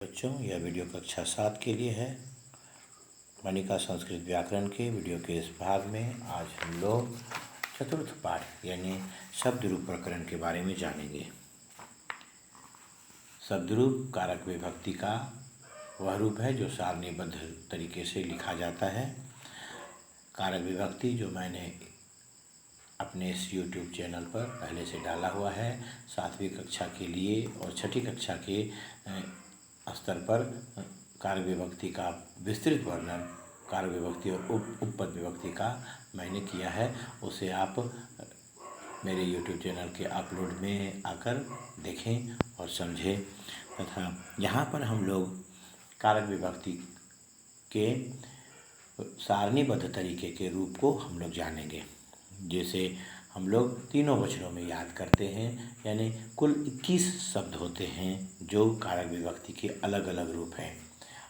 बच्चों, यह वीडियो कक्षा 7 के लिए है। मणिका संस्कृत व्याकरण के वीडियो के इस भाग में आज हम लोग चतुर्थ पाठ यानी शब्द रूप प्रकरण के बारे में जानेंगे। शब्द रूप कारक विभक्ति का वह रूप है जो सारणीबद्ध तरीके से लिखा जाता है। कारक विभक्ति जो मैंने अपने इस YouTube चैनल पर पहले से डाला हुआ है, 7वीं कक्षा के लिए और 6ठी कक्षा के स्तर पर कारक विभक्ति का विस्तृत वर्णन, कारक विभक्ति और उपपद विभक्ति का मैंने किया है। उसे आप मेरे YouTube चैनल के अपलोड में आकर देखें और समझें। तथा यहाँ पर हम लोग कारक विभक्ति के सारणीबद्ध तरीके के रूप को हम लोग जानेंगे। जैसे हम लोग तीनों वचनों में याद करते हैं, यानी कुल 21 शब्द होते हैं जो कारक विभक्ति के अलग अलग रूप हैं।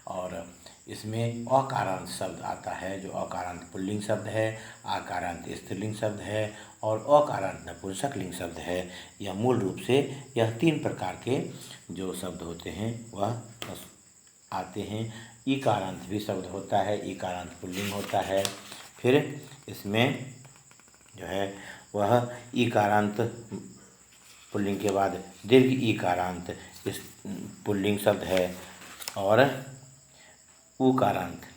और इसमें अकारांत शब्द आता है जो अकारांत पुल्लिंग शब्द है, आकारांत स्त्रीलिंग शब्द है और अकारांत नपुंसकलिंग शब्द है। यह मूल रूप से यह 3 प्रकार के जो शब्द होते हैं वह आते हैं। ईकारांत भी शब्द होता है, ईकारांत पुल्लिंग होता है। फिर इसमें जो है वह ईकारांत पुल्लिंग के बाद दीर्घ ईकारांत इस पुल्लिंग शब्द है और उकारांत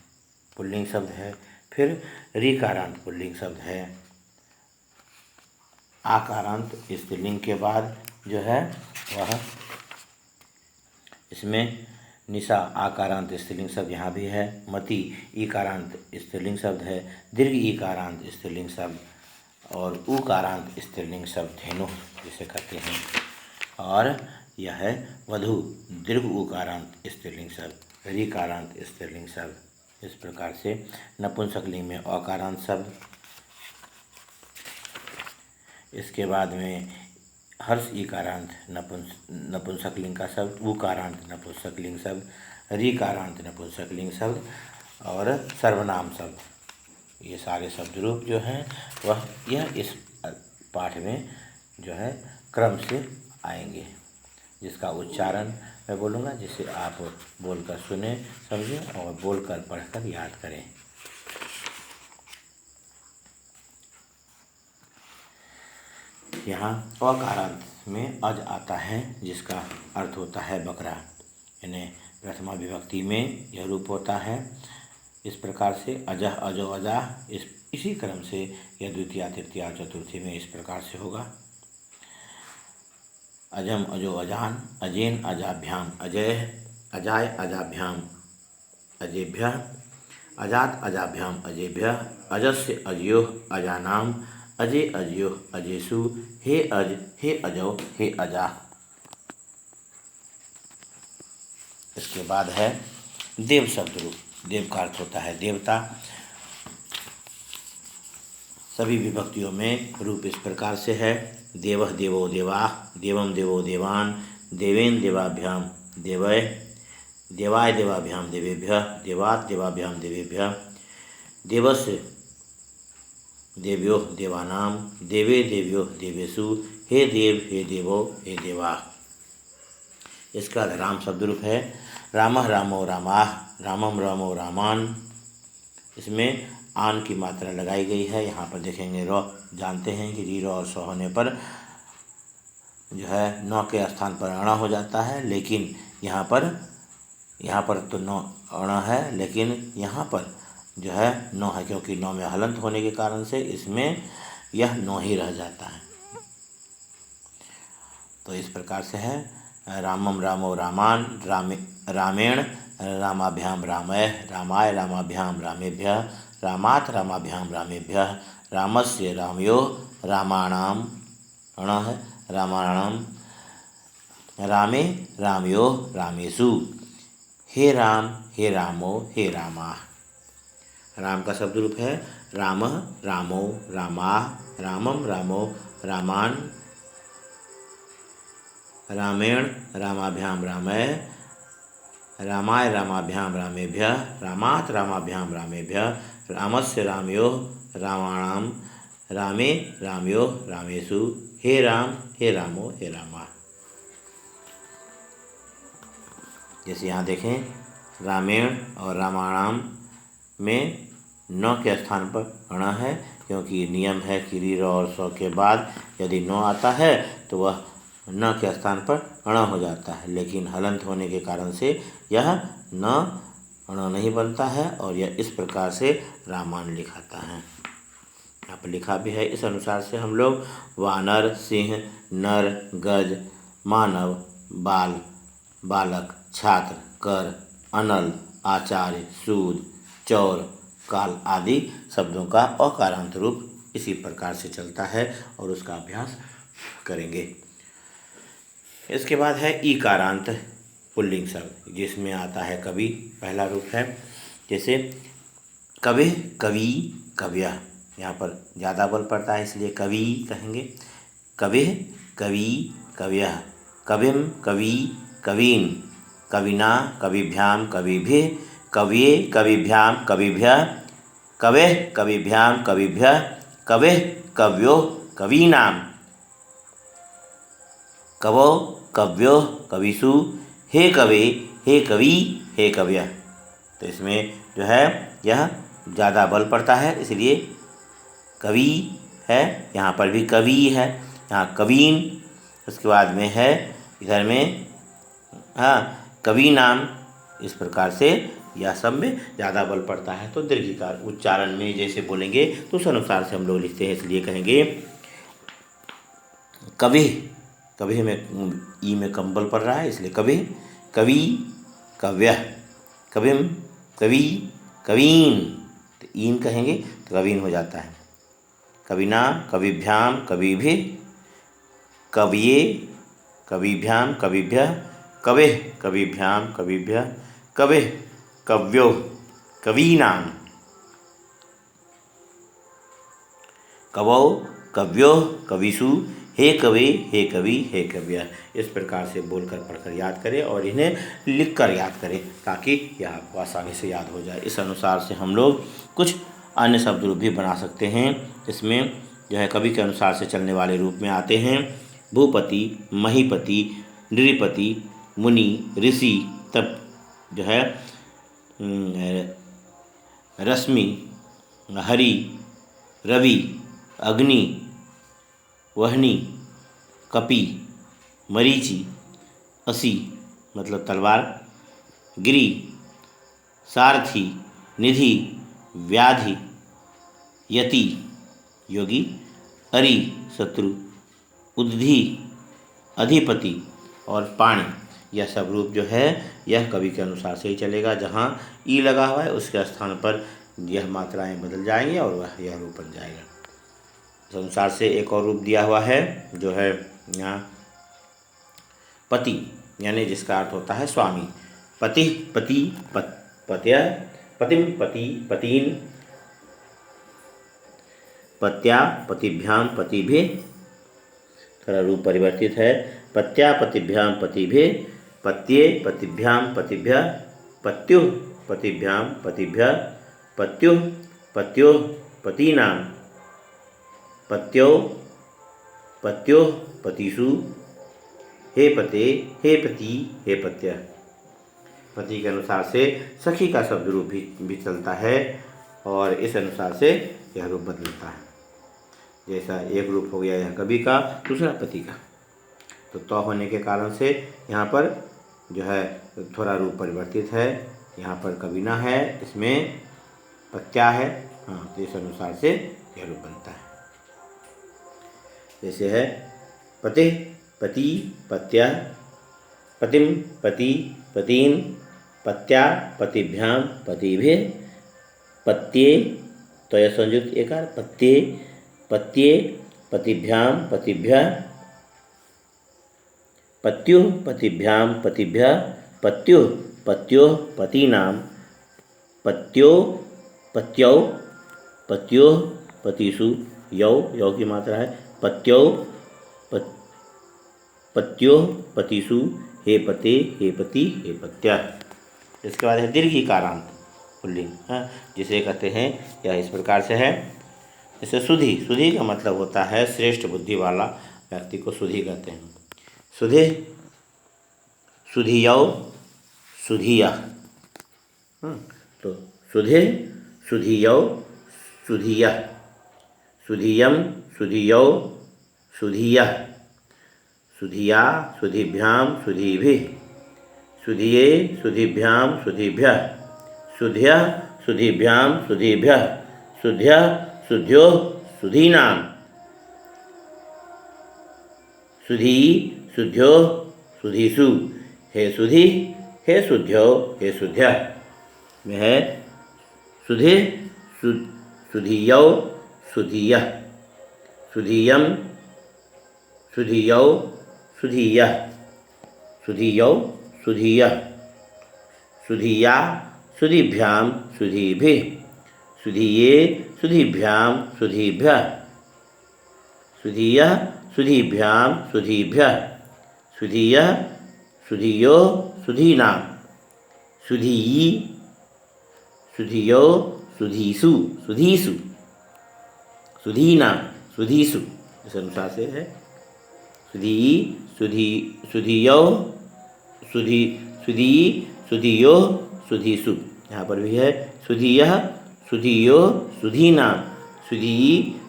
पुल्लिंग शब्द है। फिर ऋकारांत पुल्लिंग शब्द है। आकारांत स्त्रीलिंग के बाद जो है वह इसमें निशा आकारांत स्त्रीलिंग शब्द यहाँ भी है। मति ईकारांत स्त्रीलिंग शब्द है। दीर्घ ईकारांत स्त्रीलिंग शब्द और उकारांत स्त्रीलिंग शब्द धेनु जिसे कहते हैं। और यह है वधु दीर्घ उकारांत स्त्रीलिंग शब्द, ऋकारांत स्त्रीलिंग शब्द। इस प्रकार से नपुंसकलिंग में अकारांत शब्द, इसके बाद में हर्ष ईकारांत नपुंसकलिंग का शब्द, उकारांत नपुंसकलिंग शब्द, ऋकारांत नपुंसकलिंग शब्द और सर्वनाम शब्द। ये सारे शब्द रूप जो हैं वह यह इस पाठ में जो है क्रम से आएंगे, जिसका उच्चारण मैं बोलूँगा, जिसे आप बोलकर सुने, समझें और बोलकर पढ़कर याद करें। यहाँ अकारांत में अज आता है जिसका अर्थ होता है बकरा, यानी प्रथमा विभक्ति में यह रूप होता है। इस प्रकार से अजह अजो अजाह इसी क्रम से यह द्वितीया तृतीया चतुर्थी में इस प्रकार से होगा। अजम अजो अजान, अजेन अजाभ्याम अजय, अजाय अजाभ्याम अजेभ्यः, अजात अजाभ्याम अजेभ्यः, अजस्य अजयोः अजानाम, अजे अजयोः अजेषु, हे अज हे अजौ हे अजा। इसके बाद है देव शब्द रूप। देव का अर्थ होता है देवता। सभी विभक्तियों में रूप इस प्रकार से है। देवः देवो देवाः, देवं देवो देवान्, देवेन देवाभ्याम देवय, देवाय देवाभ्याम देवेभ्यः, देवात् देवाभ्याम देवेभ्यः, देवस्य देव्यो देवानाम, देवे देव्यो देवेषु, हे देव हे देवो हे देवा। इसका राम शब्द रूप है। रामः रामो रामाः, रामम रामो रामान। इसमें आन की मात्रा लगाई गई है। यहाँ पर देखेंगे र, जानते हैं कि री र और स होने पर जो है नौ के स्थान पर अणा हो जाता है, लेकिन यहाँ पर तो नौ अणा है, लेकिन यहाँ पर जो है नौ है, क्योंकि नौ में हलंत होने के कारण से इसमें यह नौ ही रह जाता है। तो इस प्रकार से है रामम रामो रामान, रामेण रामाभ्याम रामय, रामाय रामाभ्याम रामेभ्यः, रामात् रामाभ्याम रामेभ्यः, रामस्य रामयो रामाणाम अणा है, रामाणाम, रामे रामयो रामेषु, हे राम हे रामो हे रामा। राम का शब्द रूप है रामः रामो रामाः, रामम रामो रामान, रामेण रामाभ्याम रामय, रामाय रामाभ्याम रामेभ्यः, रामात् रामाभ्याम रामेभ्यः, रामस्य रामयोः रामाणाम, रामे रामयोः रामेषु, हे राम हे रामो हे रामा। जैसे यहाँ देखें रामायण और रामायणम में न के स्थान पर अण है, क्योंकि नियम है कि रीर और स्व के बाद यदि न आता है तो वह न के स्थान पर अण हो जाता है, लेकिन हलंत होने के कारण से यह न अण नहीं बनता है और यह इस प्रकार से रामायण लिखाता है। यहाँ पर लिखा भी है। इस अनुसार से हम लोग वानर, सिंह, नर, गज, मानव, बाल, बालक, छात्र, कर, अनल, आचार्य, सूद, चौर, काल आदि शब्दों का अकारांत रूप इसी प्रकार से चलता है और उसका अभ्यास करेंगे। इसके बाद है ईकारांत पुल्लिंग शब्द, जिसमें आता है कवि, पहला रूप है। जैसे कवि, कवि, कव्य, यहाँ पर ज़्यादा बल पड़ता है इसलिए कवि कहेंगे। कवि, कवि, कव्य, कविम, कवि, कवीन, कविना, कविभ्याम, कविभिः, कवये, कविभ्याम, कविभ्यः, कवेः, कविभ्याम, कविभ्यः, कवेः, कव्यो, कवीनाम, कवो, कव्यो, कविषु, हे कवे, हे कवि, हे कव्य। तो इसमें जो है यह ज़्यादा बल पड़ता है इसलिए कवि है, यहाँ पर भी कवि है, यहाँ कवीन, उसके बाद में है इधर में कवि नाम। इस प्रकार से यह सब में ज़्यादा बल पड़ता है। तो दीर्घिकार उच्चारण में जैसे बोलेंगे तो उस अनुसार से हम लोग लिखते हैं, इसलिए कहेंगे कवि, कवि में ई में कम बल पड़ रहा है इसलिए कवि, कवि, कव्य, कविम, कवि, कवीन, तो ईन कहेंगे तो कवीन हो जाता है। कविना, कविभ्याम, कविभिः, कवये, कविभ्याम, कविभ्यः, कवेः, कविभ्याम, कविभ्यः, कवेः, कव्यो, कवीनाम, कवौ, कव्यो, कविषु, हे कवे, हे कवि, हे कव्य। इस प्रकार से बोलकर पढ़कर याद करें और इन्हें लिखकर याद करें ताकि यह आपको आसानी से याद हो जाए। इस अनुसार से हम लोग कुछ अन्य शब्द रूप भी बना सकते हैं। इसमें जो है कवि के अनुसार से चलने वाले रूप में आते हैं भूपति, महीपति, नृपति, मुनि, ऋषि, तब जो है रश्मि, हरि, रवि, अग्नि, वहनी, कपि, मरीचि, असी मतलब तलवार, गिरि, सारथी, निधि, व्याधि, यति योगी, अरि शत्रु, उद्धि अधिपति और पाणी। यह सब रूप जो है यह कवि के अनुसार से ही चलेगा। जहाँ ई लगा हुआ है उसके स्थान पर यह मात्राएं बदल जाएंगी और वह यह रूप बन जाएगा। इस अनुसार से एक और रूप दिया हुआ है जो है यहाँ पति, यानी जिसका अर्थ होता है स्वामी। पति, पति, पत्य, पतिम, पति, पतीन, पत्या, पतिभ्याम, पतिभिः, थोड़ा रूप परिवर्तित है। पत्या, पतिभ्याम, पतिभिः, पत्ये, पतिभ्याम, पतिभ्यः, पत्युः, पतिभ्याम, पतिभ्यः, पत्युः, पत्योः, पतीनां, पत्यो, पत्योः, पतिषु, हे पते, हे पति, हे पत्य। पति के अनुसार से सखी का शब्द रूप भी चलता है और इस अनुसार से यह रूप बदलता है। जैसा एक रूप हो गया यह कवि का, दूसरा पति का। तो त होने के कारण से यहाँ पर जो है थोड़ा रूप परिवर्तित है। यहाँ पर कविना है, इसमें पत्या है। तो इस अनुसार से यह रूप बनता है। जैसे है पति, पति, पत्या, पतिम, पति, पतीन, पत्या, पतिभ्याम, पतिभिः, पत्ये, तो यह संयुक्त एकार, पत्ये, पत्ये, पतिभ्याम, पतिभ्यः, पत्युः, पतिभ्याम, पतिभ्यः, पत्युः, पत्योः, पतीनां, पत्यो, पत्यौ, पत्योः, पतिषु, यौ, यौ की मात्रा है, पत्यौ, पत्योः, पतिषु, हे पते, हे पति, हे पत्यः। इसके बाद है दीर्घिकारांत पुल्लिंग, जिसे कहते हैं यह इस प्रकार से है। जैसे सुधी, सुधी का मतलब होता है श्रेष्ठ बुद्धि वाला व्यक्ति को सुधी कहते हैं। सुधे, सुधियौ, सुधिया। तो सुधे, सुधियौ, सुधिया, सुधियम, सुधियौ, सुधिया, सुधिया, सुधिभ्याम, सुधिभिः, सुधिये, सुधिभ्याम, सुधिभ्यः, सुध्यः, सुधिभ्याम, सुधिभ्यः, सुध्यः, सुध्योः, सुधीनां, सुधी, सुध्योः, सुधीषु। हे सुधी, हे सुध्यो, हे सुध्यः। में है सुधे, सुधियौ, सुधियः, सुधियम, सुधियौ, सुधियः, सुधियौ, सुधियः, सुधिया, सुधिभ्याम, सुधिभिः, सुधिये, सुधिभ्याम, सुधिभ्यः, सुधियः, सुधिभ्याम, सुधिभ्यः, सुधियः, सुधियो, सुधीनां, सुधीयि, सुधियो, सुधीषु, सुधीषु, सुधीनां, सुधीषु। इस अनुसार से है सुधी, सुधी, सुधियो, सुधी, सुधी, सुधियो, सुधीषु। यहाँ पर भी है सुधियः, सुधियो, सुधीनां, सुधी,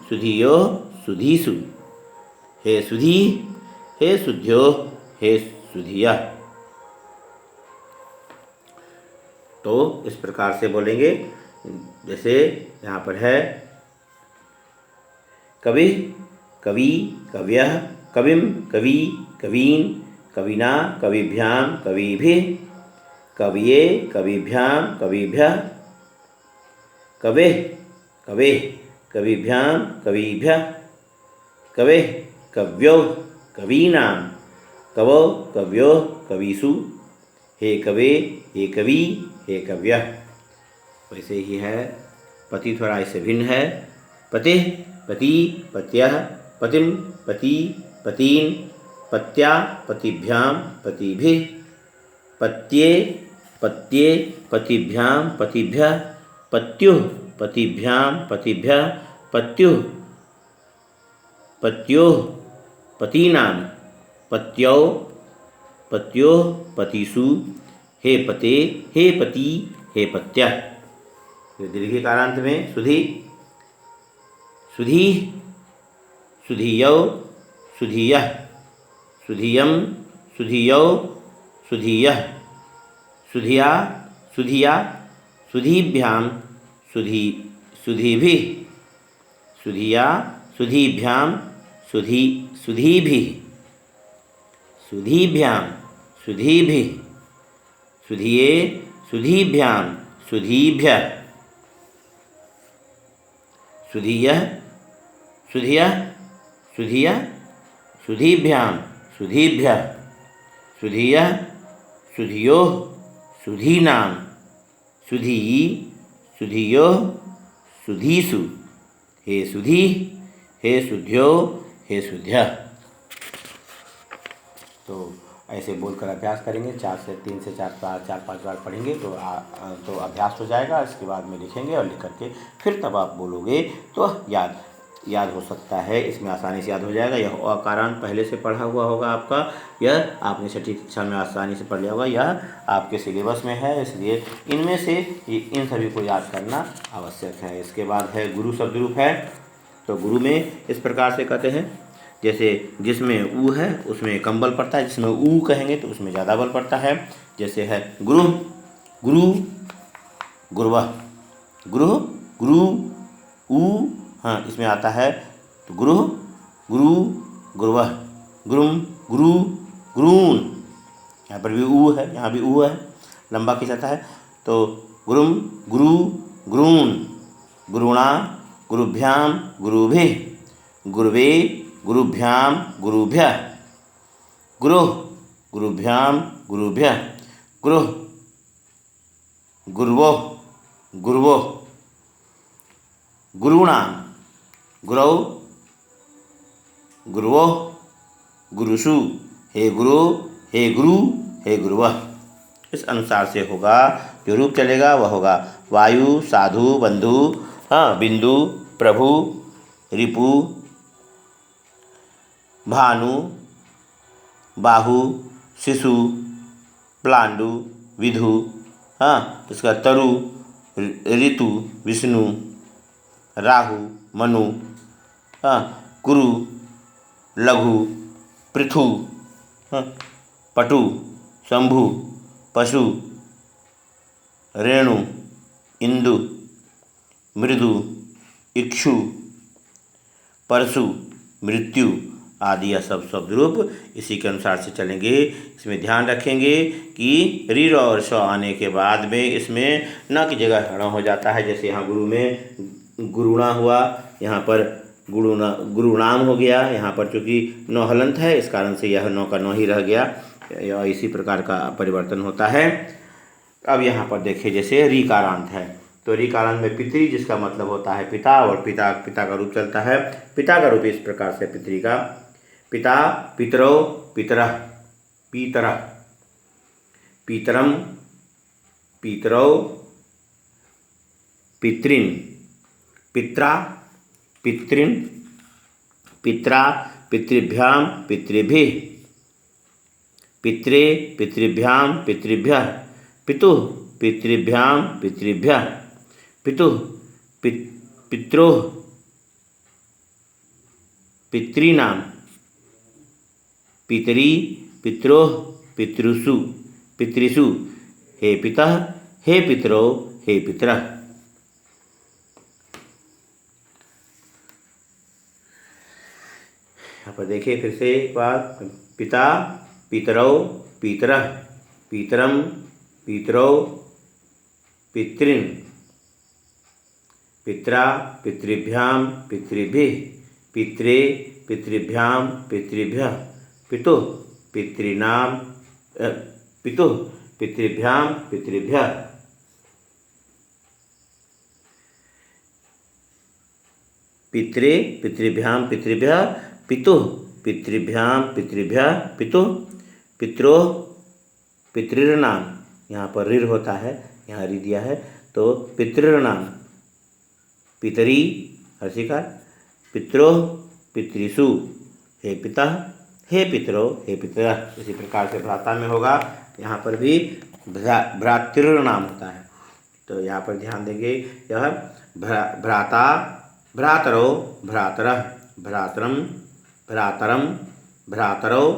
सुधियो, सुधीषु। हे सुधी, हे सुध्यो, हे सुधियः। तो इस प्रकार से बोलेंगे। जैसे यहाँ पर है कवि, कवि, कवयः, कविम, कवि, कवीन्, कविना, कविभ्याम, कविभिः, कवये, कविभ्याम, कविभ्यः, कवेः, कवेः, कविभ्याम, कविभ्यः, कवेः, कव्यौ, कवीनां, कवौ, कव्योः, कवीषु। हे कवे, हे कवि, हे कव्यः। वैसे ही है पति, थोड़ा इससे भिन्न है। पतिः, पति, पत्यः, पतिं, पति, पतीन्, पत्या, पतिभ्याम, पतिभिः, पत्ये, पत्ये, पतिभ्याम, पतिभ्यः, पत्युः, पतिभ्याम, पतिभ्यः, पत्युः, पत्योः, पतीनां, पत्यौ, पत्योः, पतिषु। हे पते, हे पति, हे पत्यः। दीर्घ कारांत में सुधी, सुधी, सुधियौ, सुधियः, सुधियम, सुधियौ, सुधियः, सुधिया, सुधिया, सुधीभ्याम, सुधी, सुधीभिः, सुधिया, सुधीभ्याम, सुधी, सुधीभिः, सुधीभ्याम, सुधीभिः, सुधिये, सुधीभ्याम, सुधीभ्यः, सुधियः, सुधियः, सुधियः, सुधीभ्याम, सुधीभ्यः, सुधियः, सुधियोः, सुधीनां, सुधीयि, सुधियोः, सुधीषु। हे सुधी, हे सुध्यो, हे सुध्यः। तो ऐसे बोलकर अभ्यास करेंगे। 3 से 4-5 बार पढ़ेंगे तो अभ्यास हो जाएगा। इसके बाद में लिखेंगे और लिख करके फिर तब आप बोलोगे तो याद हो सकता है। इसमें आसानी से याद हो जाएगा। यह अकारांत पहले से पढ़ा हुआ होगा आपका। यह आपने छठी कक्षा में आसानी से पढ़ लिया होगा। यह आपके सिलेबस में है, इसलिए इनमें से इन सभी को याद करना आवश्यक है। इसके बाद है गुरु शब्द रूप है। तो गुरु में इस प्रकार से कहते हैं, जैसे जिसमें ऊ है उसमें कम बल पड़ता है, जिसमें ऊ कहेंगे तो उसमें ज़्यादा बल पड़ता है। जैसे है गुरु, गुरु, गुरुवः, गुरु, गुरु, ऊ, हाँ इसमें आता है तो गुरु, गुरु, गुरुवः, गुरुम, गुरु, गुरून। यहाँ पर भी ऊ है, यहाँ भी ऊ है, लंबा खिंचाता है। तो गुरुम, गुरु, गुरून, गुरुणा, गुरुभ्याम, गुरुभिः, गुरुवे, गुरुभ्याम, गुरुभ्यः, गुरुः, गुरुभ्याम, गुरुभ्यः, गुरुः, गुरुवोः, गुरुवोः, गुरूणां, गुरौ, गुरुवोः, गुरुषु। हे गुरु, हे गुरु, हे गुरुवः। इस अनुसार से होगा। जो रूप चलेगा वह होगा वायु, साधु, बंधु, बिंदु, प्रभु, रिपु, भानु, बाहु, शिशु, प्लांडु, विधु, हाँ, इसका तरु, ऋतु, विष्णु, राहु, मनु, हाँ, कुरु, लघु, पृथु, हाँ, पटु, शंभु, पशु, रेणु, इंदु, मृदु, इक्षु, परशु, मृत्यु आदि यह सब शब्द रूप इसी के अनुसार से चलेंगे। इसमें ध्यान रखेंगे कि रीर और श आने के बाद में इसमें न की जगह हण हो जाता है। जैसे यहाँ गुरु में गुरुणा हुआ, यहाँ पर गुरुणाम हो गया। यहाँ पर चूँकि नौ हलंत है, इस कारण से यह नौ का नौ ही रह गया। यह इसी प्रकार का परिवर्तन होता है। अब यहाँ पर देखिए, जैसे रीकारांत है तो रीकारांत में पितरी, जिसका मतलब होता है पिता, और पिता का रूप चलता है। पिता का रूप इस प्रकार से पितरी का, पिता, पितरो, पितरः, पीतरः, पीतरम, पितरौ, पितृन्, पित्रा, पितृन्, पित्रा, पितृभ्यां, पितृभिः, पित्रे, पितृभ्यां, पितृभ्यः, पितुः, पितृभ्यां, पितृभ्यः, पितुः, पित्रोः, पितॄणां, पितरी, पित्रोः, पितृषु, पितृषु, हे पितः, हे पितरो, हे पितरः। यहाँ पर देखिए फिर से एक बार, पिता, पितरौ, पितरः, पितरम, पितरौ, पितृन्, पित्रा, पितृभ्यां, पितृभिः, पित्रे, पितृभ्यां, पितृभ्यः, पितुः, पितॄणां, पितुः, पितृभ्यां, पितृभ्यः, पित्रे, पितृभ्यां, पितृभ्यः, पितुः, पितृभ्यां, पितृभ्यः, पितुः, पित्रोः, पितॄणां, यहाँ पर ऋ होता है, यहाँ ऋ दिया है तो पितॄणां, पितरी, हर्षिकार, पित्रोः, पितृषु, हे पिता, हे पितरो, हे पितरः। इसी प्रकार से भ्राता में होगा, यहाँ पर भी भ्रातृणाम होता है। तो यहाँ पर ध्यान देंगे, यह भ्राता, भ्रातरो, भ्रातरः, भ्रातरम, भ्रातरम, भ्रातरौ,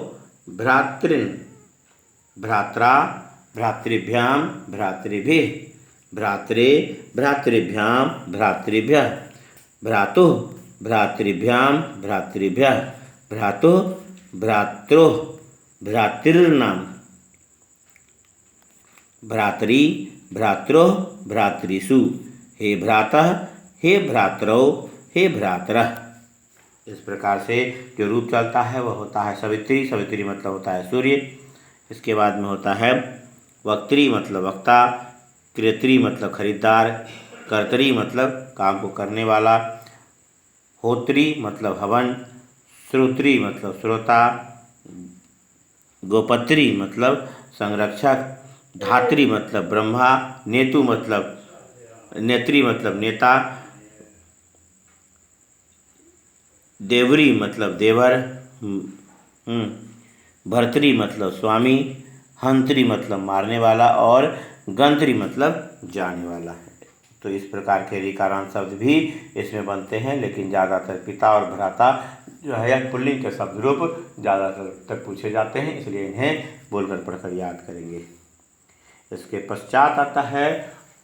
भ्रातृन्, भ्रात्रा, भ्रातृभ्यां, भ्रातृभिः, भ्रात्रे, भ्रातृभ्यां, भ्रातृभ्यः, भ्रातुः, भ्रातृभ्यां, भ्रातृभ्यः, भ्रातुः, भ्रात्रोः, भ्रातॄणां, भ्रातरी, भ्रात्रोः, भ्रातृषु, हे भ्रातः, हे भ्रातरौ, हे भ्रातरः। इस प्रकार से जो रूप चलता है वह होता है सवित्री। सवित्री मतलब होता है सूर्य। इसके बाद में होता है वक्त्री मतलब वक्ता, क्रेत्री मतलब खरीदार, कर्तरी मतलब काम को करने वाला, होत्री मतलब हवन, श्रोत्री मतलब श्रोता, गोपत्री मतलब संरक्षक, धात्री मतलब ब्रह्मा, नेतु मतलब नेत्री मतलब नेता, देवरी मतलब देवर, भर्तरी मतलब स्वामी, हंत्री मतलब मारने वाला, और गंत्री मतलब जाने वाला है। तो इस प्रकार के ऋकारांत शब्द भी इसमें बनते हैं, लेकिन ज़्यादातर पिता और भ्राता जो है पुल्लिंग के शब्द रूप ज़्यादातर तक पूछे जाते हैं, इसलिए इन्हें बोलकर पढ़कर याद करेंगे। इसके पश्चात आता है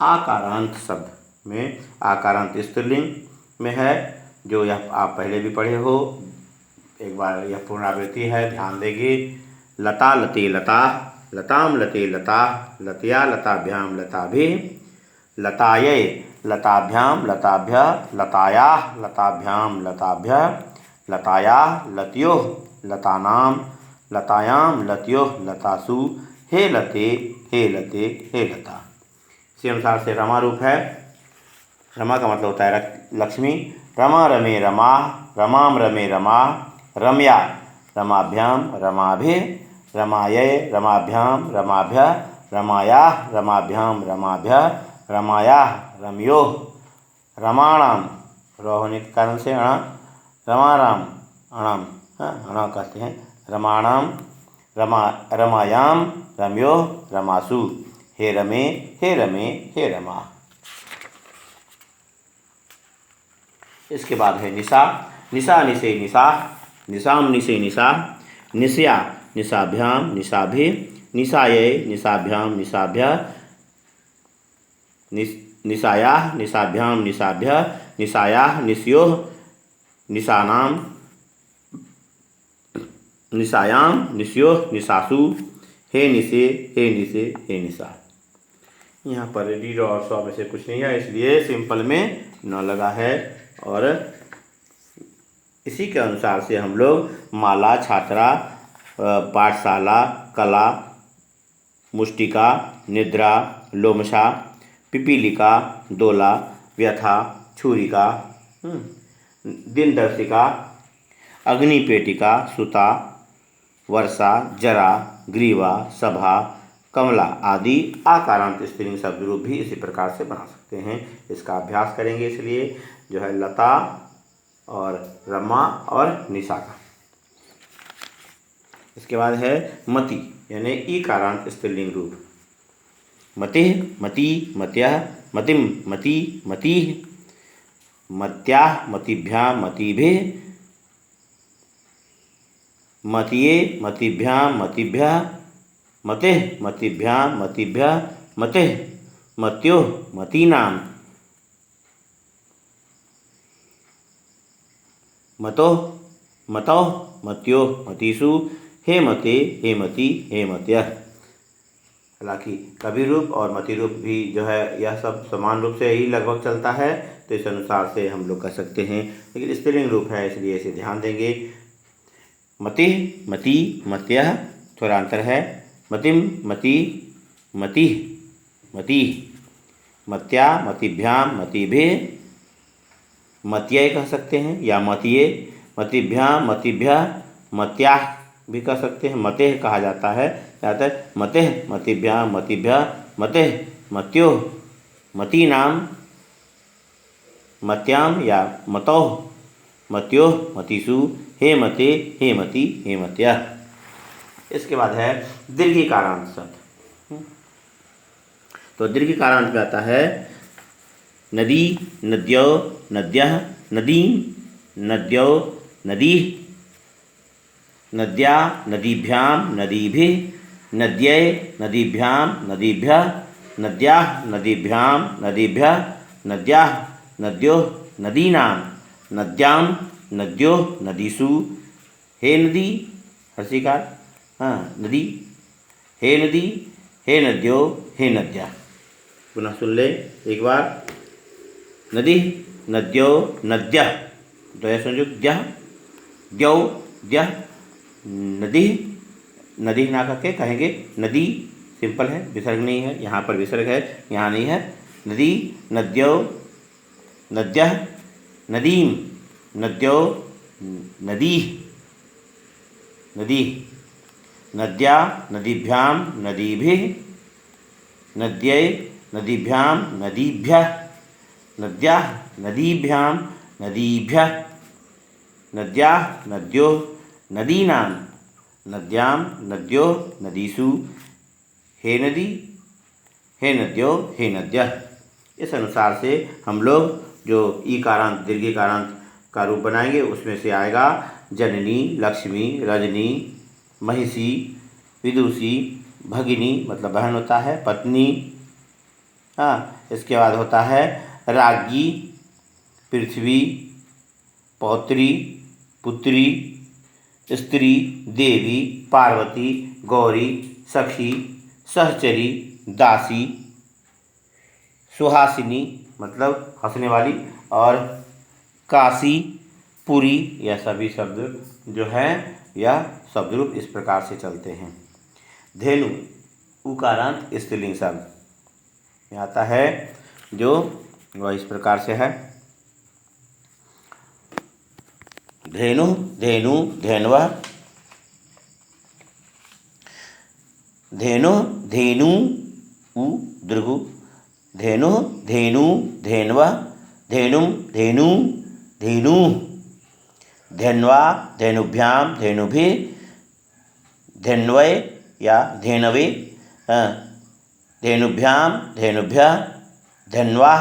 आकारांत शब्द में। आकारांत स्त्रीलिंग में है, जो यह आप पहले भी पढ़े हो, एक बार यह पुनरावृत्ति है, ध्यान देंगे। लता, लते, लता, लताम, लते, लता, लतया, लताभ्यां, लताभिः, लतायै, लताभ्यां, लताभ्यः, लतायाः, लताभ्यां, लताभ्यः, लतायाः, लतयोः, लतानां, लतायां, लतयोः, लतासु, हे लते, हे लते, हे लता। इसी अनुसार से रमा रूप है। रमा का मतलब होता है लक्ष्मी। रमा, रमे, रमा, रमाम, रमे, रमा, रम्या, रमाभ्यां, रमाभिः, रमायै, रमाभ्यां, रमाभ्यः, रमायाः, रमाभ्यां, रमाभ्यः, रमायाः, रमयोः, रमाणाम, र होने के कारण से अणा, रमाराम, अणाम, अणा कहते हैं, रमाणाम, रमायाम, रमयोः, रमासु, हे रमे हे रमे हे रमा। इसके बाद है निशा, निशा निशे निशा, निशाम निशे निशा, निशया निशाभ्याम निशाभे, निशायै निशाभ्याम निशाभ्य, निशायाः निशाभ्याम निशाभ्य, निशायाः निशयोः निशानाम, निशायाम निशयोः निशासु, हे निशे हे निशे हे निशा। यहाँ पर रीड और सौ में से कुछ नहीं है, इसलिए सिंपल में न लगा है। और इसी के अनुसार से हम लोग माला, छात्रा, पाठशाला, कला, मुष्टिका, निद्रा, लोमशा, पिपीलिका, दोला, व्यथा, छुरिका, दिनदर्शिका, अग्निपेटिका, सुता, वर्षा, जरा, ग्रीवा, सभा, कमला आदि आकारांत स्त्रीलिंग शब्द रूप भी इसी प्रकार से बना सकते हैं। इसका अभ्यास करेंगे, इसलिए जो है लता और रमा और निशा का। इसके बाद है मति यानी ईकारांत स्त्रीलिंग रूप। मतिः मति मत्यः मतिम मति मतिः, मत्याः मतिभ्यां मतिभिः, मतिये मतिभ्यां मतिभ्यः, मतिः मतिभ्यां मतिभ्यः मतिः, मत्योः मतीनां, मतोः मतौः मत्योः मतीषु, हे मते हे मति हे मत्यः। हालांकि कवि रूप और मति रूप भी जो है यह सब समान रूप से ही लगभग चलता है, तो इस अनुसार से हम लोग कह सकते हैं, लेकिन स्त्रीलिंग रूप है इसलिए इसे ध्यान देंगे। मतिः मति मत्यः, थोड़ा अंतर है। मतिम मति मतिः मतिः, मत्या मतिभ्यां मतिभिः, मत्यै कह सकते हैं या मतिये, मतिभ्यां मतिभ्यः, मत्याः भी कह सकते हैं, मतेः कहा जाता है, मतेः मतिभ्यां मतिभ्यः मतेः, मत्योः मतीनां, मत्याम या मतौः मत्योः मतीषु, हे मते हे मति हे मत्यः। इसके बाद है दीर्घिकारांत शब्द। तो दीर्घिकारांत में आता है नदी नद्यौ नद्यः, नदीं नद्यौ नदीः, नद्या नदीभ्यां नदीभिः, नद्यै नदीभ्यां नदीभ्यः, नद्याः नदीभ्यां नदीभ्यः, नद्याः नद्योः नदीनां, नद्यां नद्योः नदीषु, हे नदी हर्षिकार नदी, हे नदी हे नद्यो हे नद्या। पुनः सुन ले एक बार। नदी नद्यो नद्यः, द्वय संयुक्त द्यः, द्यौ द्यः, नदी नदी ना करके कहेंगे नदी, सिंपल है, विसर्ग नहीं है, यहाँ पर विसर्ग है, यहाँ नहीं है। नदी नद्यौ नद्यः, नदीं नद्यौ नदीः नदीः, नद्या नदीभ्यां नदीभिः, नद्यै नदीभ्यां नदीभ्यः, नद्याः नदीभ्यां नदीभ्यः, नद्याः नद्योः नदीनां, नद्यां नद्योः नदीषु, हे नदी हे नद्यो हे नद्यः। इस अनुसार से हम लोग जो ईकारांत दीर्घिकारांत का रूप बनाएंगे, उसमें से आएगा जननी, लक्ष्मी, रजनी, महिषी, विदुषी, भगिनी मतलब बहन होता है, पत्नी। इसके बाद होता है राज्ञी, पृथ्वी, पौत्री, पुत्री, स्त्री, देवी, पार्वती, गौरी, सखी, सहचरी, दासी, सुहासिनी मतलब हंसने वाली, और काशी, पुरी, यह सभी शब्द जो हैं यह शब्द रूप इस प्रकार से चलते हैं। धेनु उकारांत स्त्रीलिंग शब्द यहाँ आता है, जो वह इस प्रकार से है। धेनु धेनु धेनवः, धेनु धेनु उ दृगु, धेनु धेनु धेनवः, धेनुम धेनु धेनु, धेन्वा धेनुभ्यां धेनुभिः, धेन्वै या धेनवे, धेनुभ्याम धेनुभ्यः धेन्वा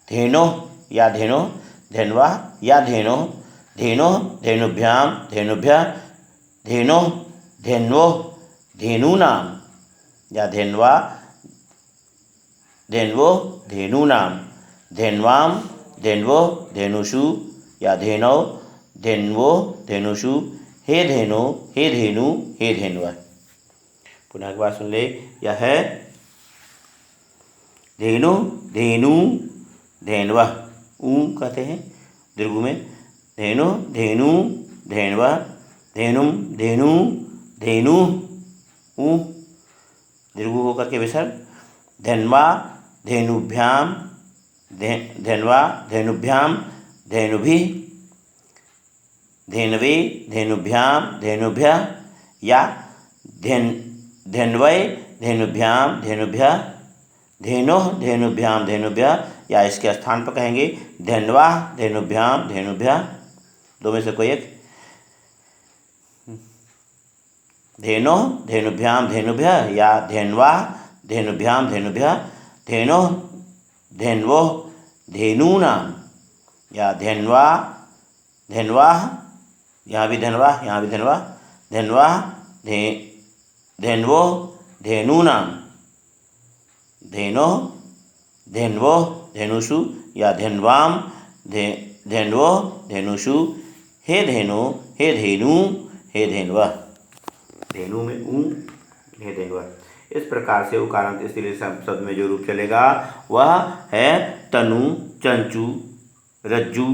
धेनो या धेनो धेन्वा या धेनो धेनो धेनुभ्याम धेनुभ्यः धेनो धेन्वो धेनूनाम या धेन्वा धेन्वो धेनूनाम धेन्वाम धेन्वो धेनुषु या धेनौ धेन्वो धेनुषु हे धेनो हे धेनु हे धेन्व। पुनः एक बार सुन ले, यह है धेनु धेनु धेन्व, ऊ कहते हैं दीर्घ में, धेनु धेनु धेन्व धेनुम धेनु धेनु ऊ दीर्घ होकर के विसर्ग, धेन्वा धेनुभ्याम धेन्वा धेनुभ्याम धेनुभि धेनवे धेनुभ्याम धेनुभ्यः या धेन्वै धेनुभ्याम धेनुभ्यः धेनो धेनुभ्याम धेनुभ्यः या इसके स्थान पर कहेंगे धेन्वा धेनुभ्याम धेनुभ्यः, दो में से कोई एक, धेनो धेनुभ्याम धेनुभ्यः या धेन्वा धेनुभ्याम धेनुभ्यः धेनो धेन्वो धेनूनाम या धेन्वा धेन्वा, यहाँ भी धेन्वा यहाँ भी धेन्वा धेन्वा धेन्वो धेनूनाम धेनो धेन्वो धेनुषु या धेन्वाम धेन्वो धेनुषु हे धेनो हे धेनु हे धेन्व, धेनु में ऊ हे धेन्व। इस प्रकार से उकारांत स्त्रीलिंग शब्द में जो रूप चलेगा वह है तनु, चंचू, रज्जु,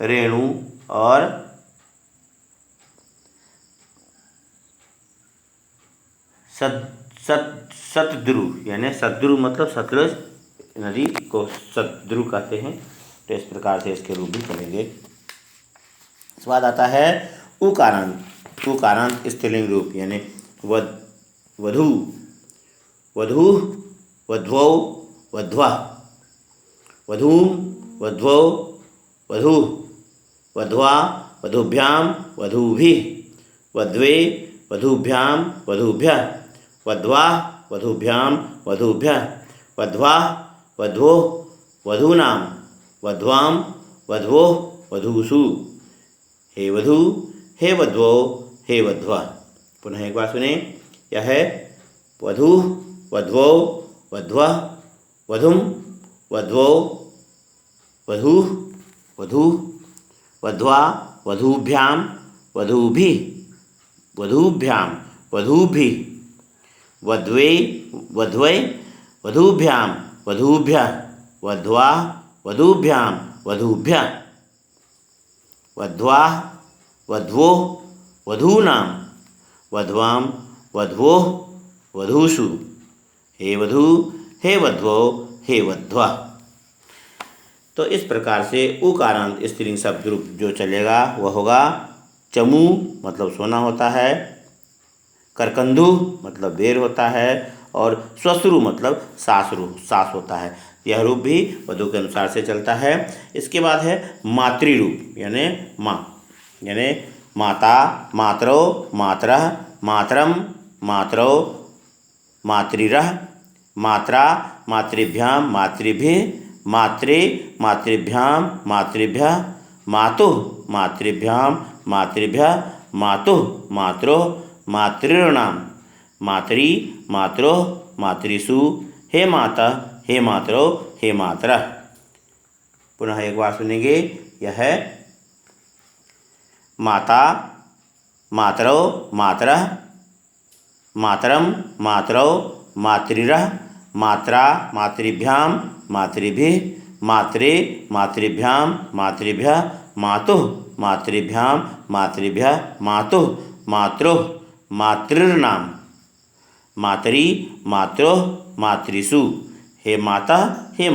रेणु और सतद्रु, यानी सतद्रु मतलब सतलज नदी को सतद्रु कहते हैं। तो इस प्रकार से इसके रूप भी चलेंगे। स्वाद आता है उकारांत, उकारांत स्त्रीलिंग रूप यानी वधू वधू वध्वौ वध्वा वधूम वध्वौ वधू वध्वा वधूभ्याम वधूभिः वध्वे वधूभ्याम वधूभ्यः वध्वा वधूभ्याम वधूभ्यः वध्वा वध्वो वधूनाम वध्वाम वध्वो वधूषु हे वधू हे वध्वो हे वध्वा। पुनः एक बार सुने, यह है वधू वध्वो वध्वा वधुम वध्वो वधू वधू वध्वा वधूभ्याम वधूभिः वधूभ्याम वधूभिः वध्वे वध्वै वधूभ्याम वधूभ्यः वध्वा वधूभ्याम वधूभ्यः वध्वा वध्वो वधूनाम वध्वाम वध्वो वधूषु हे वधू हे वध्वो हे वध्वा। तो इस प्रकार से उकारांत स्त्रीलिंग शब्द रूप जो चलेगा वह होगा चमू मतलब सोना होता है, करकंधु मतलब बेर होता है और स्वश्रु मतलब सास होता है। यह रूप भी वधू के अनुसार से चलता है। इसके बाद है मातृ रूप यानी माँ, यानी माता मातरो मातरः मातरम मातरो मातृरः मात्रा मातृभ्याम मातृभिः मात्रे मातृभ्याम मातृभ्यः मातुः मातृभ्याम मातृभ्यः मातुः मात्रो मातॄणाम मातरी मात्रो मातृषु हे माता हे मातरो हे मातरः। पुनः एक बार सुनेंगे, यह है माता मातरो मातरः मातरम मातरो मातृरः मात्रा मातृभ्याम मातृभिः मात्रे मातृभ्याम मातृभ्यः मातुः मातृभ्याम मातृभ्यः मातुः मात्रोः मातॄणाम मातरी मात्रोः मातृषु हे माता हे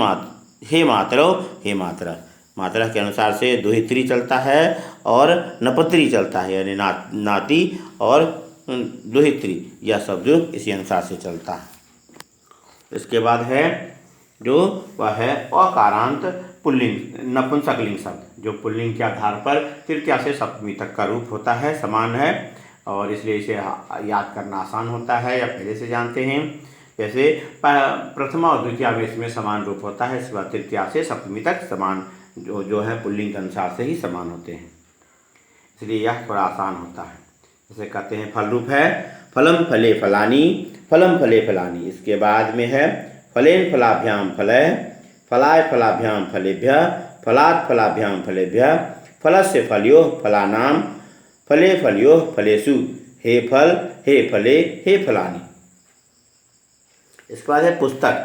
मातरो हे मातरः। मात्रा के अनुसार से दुहित्री चलता है और नपत्री चलता है, यानी नाती और दुहित्री, यह शब्द इसी अनुसार से चलता है। इसके बाद है जो वह है अकारांत पुल्लिंग नपुंसकलिंग शब्द, जो पुल्लिंग के आधार पर तृतीया से सप्तमी तक का रूप होता है, समान है और इसलिए इसे याद करना आसान होता है या पहले से जानते हैं। जैसे प्रथमा और द्वितीया में इसमें समान रूप होता है, इसके बाद तृतीया से सप्तमी तक समान जो है पुल्लिंग के अनुसार से ही समान होते हैं, इसलिए यह थोड़ा आसान होता है। जैसे कहते हैं फल रूप है फलम फले फलानी, फलम फले फलानी। इसके बाद में है फलेन फलाभ्याम फलय, फलाय फलाभ्याम फलेभ्यः, फलात् फलाभ्याम फलेभ्यः, फलस्य फलयोः फलानाम, फले फलयोः फलेषु, हे फल हे फले हे फलानि। इसके बाद है पुस्तक,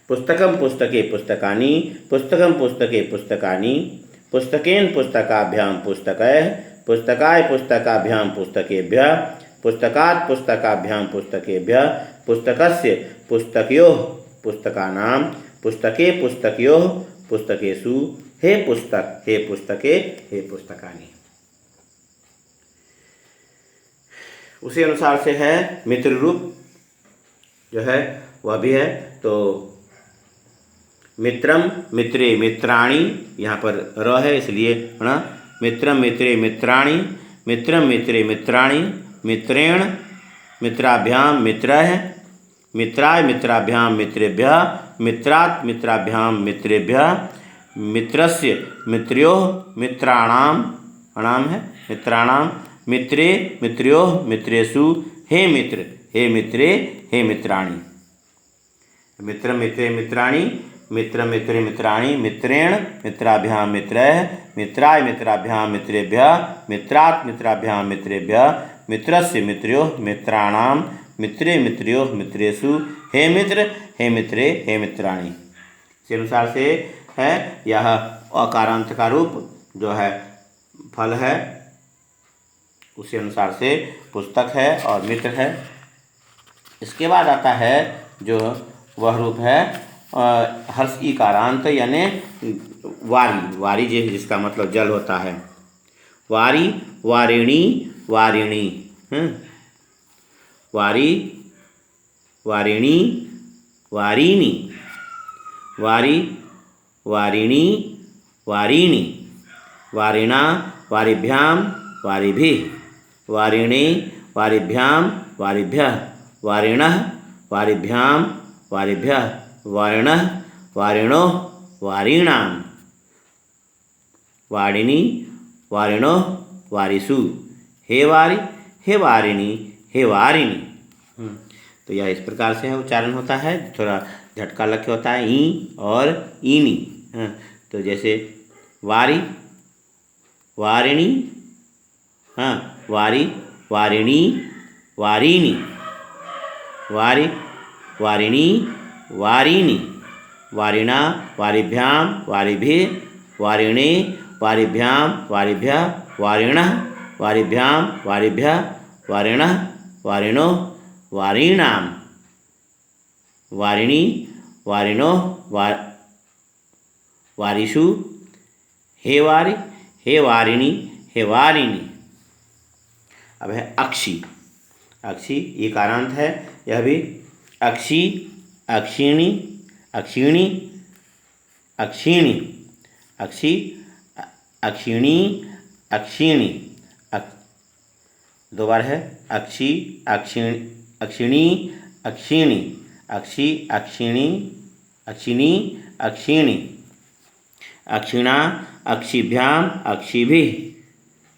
पुस्तकम पुस्तके पुस्तकानि, पुस्तकम पुस्तके पुस्तकानि, पुस्तकेन पुस्तकाभ्याम पुस्तकयः, पुस्तकाय पुस्तकाभ्याम पुस्तकेभ्यः, पुस्तकात् पुस्तकाभ्याम पुस्तकेभ्यः, पुस्तकस्य पुस्तकयोः पुस्तकानां, पुस्तके पुस्तकयोः पुस्तकेषु, हे पुस्तक हे पुस्तके हे पुस्तकानि। उसी अनुसार से है मित्र रूप जो है वह भी है। तो मित्रम मित्रे मित्राणि, यहाँ पर र है इसलिए ना, मित्रम मित्रे मित्राणि, मित्रम मित्रे मित्राणि, मित्रेण मित्राभ्याम मित्रः, मित्राय मित्राभ्याम मित्रेभ्यः, मित्रात् मित्राभ्याम मित्रेभ्यः, मित्रस्य मित्र्योः मित्राणाम, अणाम है मित्राणाम, मित्रे मित्र्योः मित्रेषु, हे मित्र हे मित्रे हे मित्राणि। मित्र मित्रे मित्राणि, मित्र मित्रे मित्राणि, मित्रेण मित्राभ्याम मित्रः, मित्राय मित्राभ्याम मित्रेभ्यः, मित्रात् मित्राभ्याम मित्रेभ्यः, मित्रस्य मित्र्योः मित्राणाम, मित्रे मित्र्योः मित्रेषु, हे मित्र हे मित्रे हे मित्राणि। इस अनुसार से है यह अकारांत का रूप जो है फल है, उसी अनुसार से पुस्तक है और मित्र है। इसके बाद आता है जो वह रूप है हर्ष ईकारांत यानी वारी, वारी जिसका मतलब जल होता है। वारी वारिणी वारिणी, वारी वारिणी वारिणी, वारी वारिणी वारिणी, वारिणा वारिभ्याम वारिभिः, वारिणे वारिभ्याम वारिभ्यः, वारिणः वारिभ्याम वारिभ्यः, वारिणः वारिणोः वारिणाम्, वारिणी वारिणोः वारिषु, हे वारी हे वारिणी हे वारिणी। तो यह इस प्रकार से है उच्चारण होता है, थोड़ा झटका लग के होता है ई और ईनी। तो जैसे वारी वारिणी, हाँ वारी वारिणी वारिणी, वारी वारिणी वारिणी, वारिणा वारिभ्याम वारिभिः, वारिणे वारिभ्याम वारिभ्यः, वारिणः वारिभ्याम वारिभ्यः, वारिणः वारिणोः वारिणाम्, वारिणी वारिणोः वारिषु, हे वारी हे वारिणी हे वारिणी। अब है अक्षी, अक्षी ये कारांत है, यह भी अक्षी अक्षिणी अक्षिणी अक्षिणी, अक्षी अक्षिणी अक्षिणी, दो बार है अक्षी अक्षिणी अक्षिणी अक्षिणी, अक्षी अक्षिणी अक्षिणी अक्षिणी, अक्षिणा अक्षिभ्याम अक्षिभिः,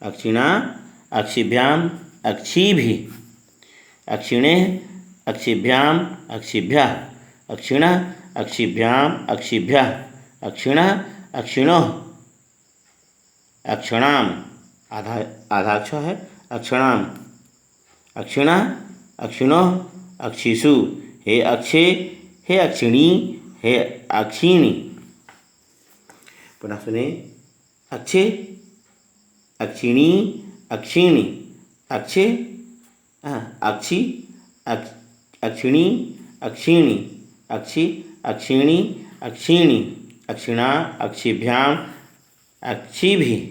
अक्षिणा अक्षिभ्याम अक्षिभिः, अक्षिणे अक्षिभ्याम अक्षिभ्यः, अक्षिणः अक्षिभ्याम अक्षिभ्यः, अक्षिणः अक्षिणोः अक्षणाम, आधा अक्षर है अक्षणाम, अक्षिणः अक्षिणोः अक्षिषु, हे अक्षे हे अक्षिणी हे अक्षिणी। पुनः सुने अक्षे अक्षिणी अक्षिणी, अक्षे अक्षी अक्षिणी अक्षिणी, अक्षी अक्षिणी अक्षिणी, अक्षिणा अक्षिभ्याम अक्षिभिः,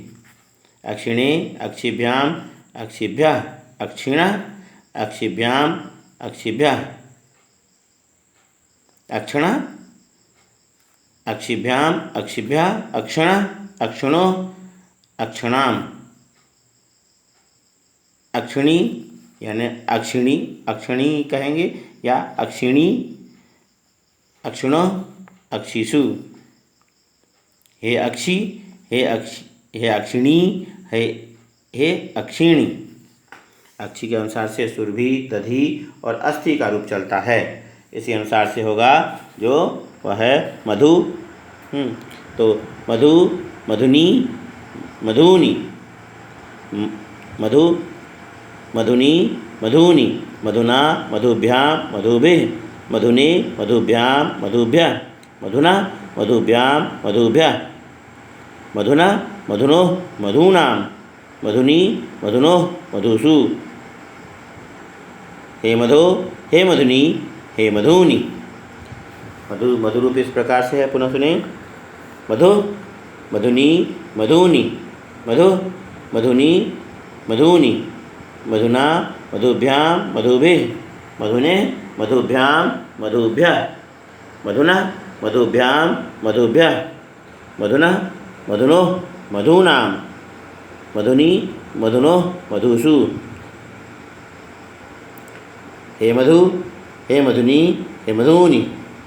अक्षिणे अक्षिभ्याम अक्षिभ्यः, अक्षिणः अक्षिभ्याम अक्षिभ्यः, अक्षणः अक्षिभ्याम अक्षिभ्यः, अक्षणः अक्षिणोः अक्षणाम, अक्षिणी यानी अक्षिणी अक्षिणी कहेंगे या अक्षिणी अक्षिणो अक्षिषु, हे अक्षी, हे अक्षिणी, हे अक्षिणी। अक्षी के अनुसार से सुरभि, दधि और अस्थि का रूप चलता है। इसी अनुसार से होगा जो वह है मधु। तो मधु, मधुनी, मधुनी, मधु, मधुनी, मधुनी, मधुना, मधुभ्याम, मधुभिः, मधुने, मधुभ्याम, मधुभ्यः, मधुना, मधुभ्याम, मधुभ्यः, मधुना, मधुनोः, मधूनां, मधुनी, मधुनोः, मधुषु। हे मधो, हे मधुनी, हे मधुनी। मधु मधु रूप इस प्रकार से है, पुनः सुने। मधु, मधुनी, मधुनी, मधु, मधुनी, मधुनी, मधुना, मधुभ्याम, मधुभिः, मधुने, मधुभ्याम, मधुभ्यः, मधुना, मधुभ्याम, मधुभ्यः, मधुना, मधुनोः, मधूनां, मधुनी, मधुनोः, मधुषु। हे मधु, हे मधुनी, हे मधुनी।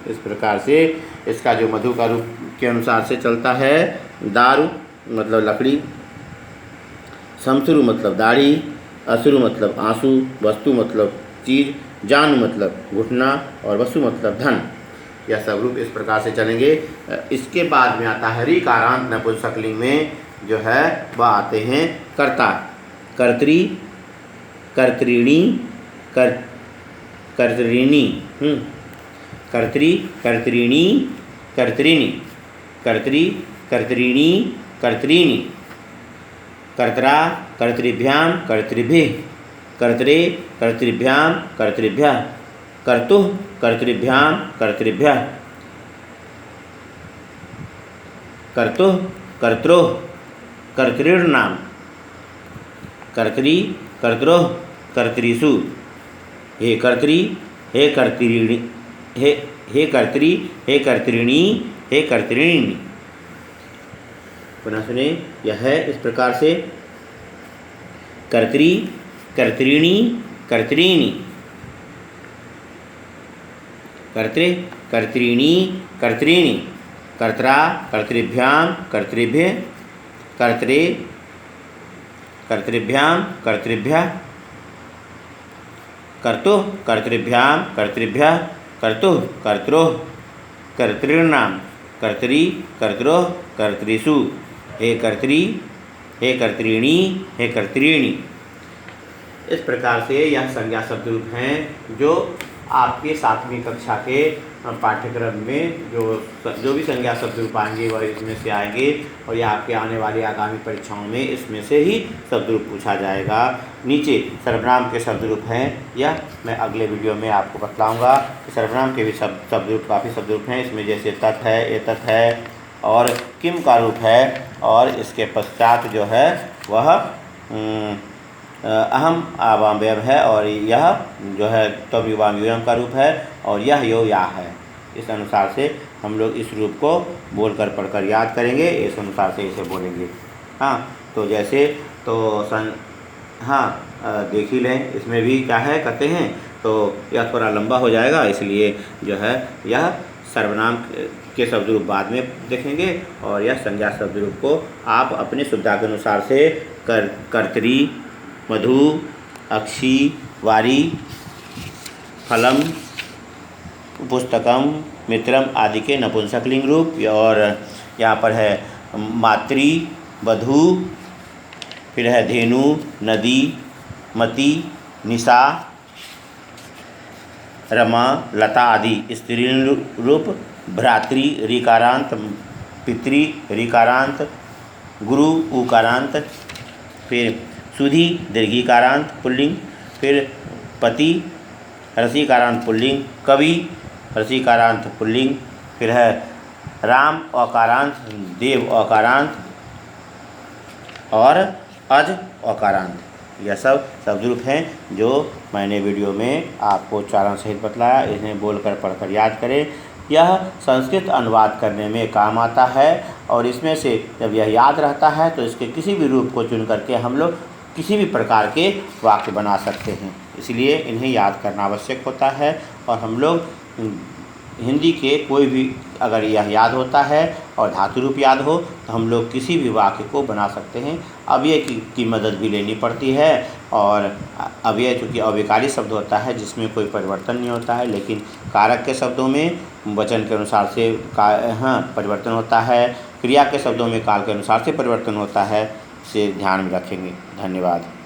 इस प्रकार से इसका जो मधु का रूप के अनुसार से चलता है। दारु मतलब लकड़ी, समसुरु मतलब दाढ़ी, असुरु मतलब आंसू, वस्तु मतलब चीज, जानु मतलब घुटना और वसु मतलब धन। यह सब रूप इस प्रकार से चलेंगे। इसके बाद में आता है ऋकारांत नपुंसकलिंग में जो है वह आते हैं कर्ता, कर्त्री, कर्त्रीणी, कर्त्रीणी, कर्त्री, कर्त्रीणी, कर्त्रीणी, कर्त्री, कर्त्रीणी, कर्त्रीणी, कर्त्रा, कर्तृभ्याम, कर्तृभिः, कर्त्रे, कर्तृभ्याम, कर्तृभ्यः, कर्तुः, कर्तृभ्याम, कर्तृभ्यः, कर्तुः, कर्त्रोः, कर्तॄणां, कर्त्री, कर्त्रोः, कर्तृषु। हे कर्त्री, हे कर्त्रीणी, हे कर्त्री, हे कर्त्रीणी, हे कर्त्रीणी। पुनः सुने, यह है इस प्रकार से। कर्त्री, कर्त्रीणी, कर्त्रीणी, कर्त्रे, कर्त्रीणी, कर्त्रीणी, कर्त्रा, कर्तृभ्याम, कर्तृभ्यः, कर्त्रे, कर्तृभ्याम, कर्तृभ्यः, कर्तुः, कर्तृभ्याम, कर्तृभ्यः, कर्तुः, कर्त्रोः, कर्तॄणां, कर्त्री, कर्त्रोः, कर्तृषु। हे कर्त्री, हे कर्त्रीणी, हे कर्त्रीणी। इस प्रकार से यह संज्ञा शब्द रूप हैं जो आपके 7वीं कक्षा के पाठ्यक्रम में जो भी संज्ञा शब्द रूप आएंगे वह इसमें से आएंगे और यह आपके आने वाली आगामी परीक्षाओं में इसमें से ही शब्द रूप पूछा जाएगा। नीचे सर्वनाम के शब्द रूप हैं, यह मैं अगले वीडियो में आपको बतलाऊंगा कि सर्वनाम के भी शब्द रूप काफ़ी शब्द रूप हैं। इसमें जैसे तत् है, एतत् है और किम का रूप है और इसके पश्चात जो है वह अहम आवाम व्यय है और यह जो है तब युवाम युयम का रूप है और यह यो या है। इस अनुसार से हम लोग इस रूप को बोलकर पढ़कर याद करेंगे, इस अनुसार से इसे बोलेंगे। हाँ, तो जैसे तो देख ही लें, इसमें भी क्या है कहते हैं, तो यह थोड़ा लंबा हो जाएगा, इसलिए जो है यह सर्वनाम के शब्द रूप बाद में देखेंगे और यह संज्ञा शब्द रूप को आप अपने सुविधा के अनुसार से कर्त्री, मधु, अक्षी, वारी, फलम, पुस्तकम, मित्रम आदि के नपुंसकलिंग रूप और यहाँ पर है मातृ, वधू, फिर है धेनु, नदी, मति, निशा, रमा, लता आदि स्त्रीलिंग रूप। भ्रातृ ऋकारांत, पितृ ऋकारांत, गुरु उकारांत, फिर सुधी दीर्घिकारांत पुल्लिंग, फिर पति ह्रस्वीकारांत पुल्लिंग, कवि ह्रस्वीकारांत पुल्लिंग, फिर है राम अकारांत, देव अकारांत और अज अकारांत। यह सब शब्द रूप हैं जो मैंने वीडियो में आपको उच्चारण सहित बतलाया। इन्हें बोलकर पढ़कर याद करें। यह संस्कृत अनुवाद करने में काम आता है और इसमें से जब यह याद रहता है तो इसके किसी भी रूप को चुन करके हम लोग किसी भी प्रकार के वाक्य बना सकते हैं। इसलिए इन्हें याद करना आवश्यक होता है और हम लोग हिंदी के कोई भी अगर यह याद होता है और धातु रूप याद हो तो हम लोग किसी भी वाक्य को बना सकते हैं। अव्यय की मदद भी लेनी पड़ती है, और अव्यय चूँकि अव्ययकारी शब्द होता है जिसमें कोई परिवर्तन नहीं होता है, लेकिन कारक के शब्दों में वचन के अनुसार से परिवर्तन होता है, क्रिया के शब्दों में काल के अनुसार से परिवर्तन होता है। इसे ध्यान में रखेंगे। धन्यवाद।